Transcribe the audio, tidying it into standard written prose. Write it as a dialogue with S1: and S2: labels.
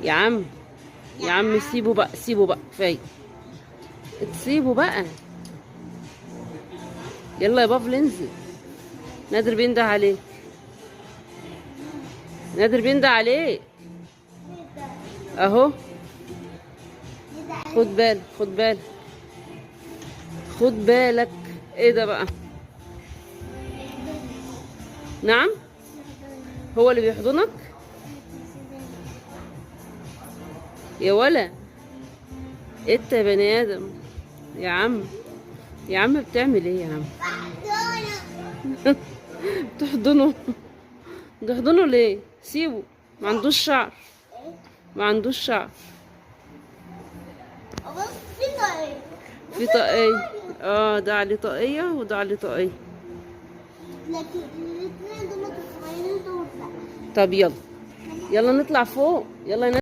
S1: يا عم، يا عم سيبه بقى، سيبه بقى كفايه. تسيبه بقى. يلا يا بافل انزل. نادر بينده عليه. نادر بينده عليه. اهو. خد بالك، خد بالك، خد بالك. ايه ده بقى؟ نعم. هو اللي بيحضنك يا ولا؟ انت يا بني ادم. يا عم، يا عم بتعمل ايه يا عم؟ تحضنه؟ تحضنه ليه؟ سيبه. ما عندوش شعر. ما عندوش شعر. في طاقية. اه، ده عليه طاقية وده عليه طاقية.
S2: لكن الاثنين دول صغيرين دول لا.
S1: طب يلا، يلا نطلع فوق، يلا.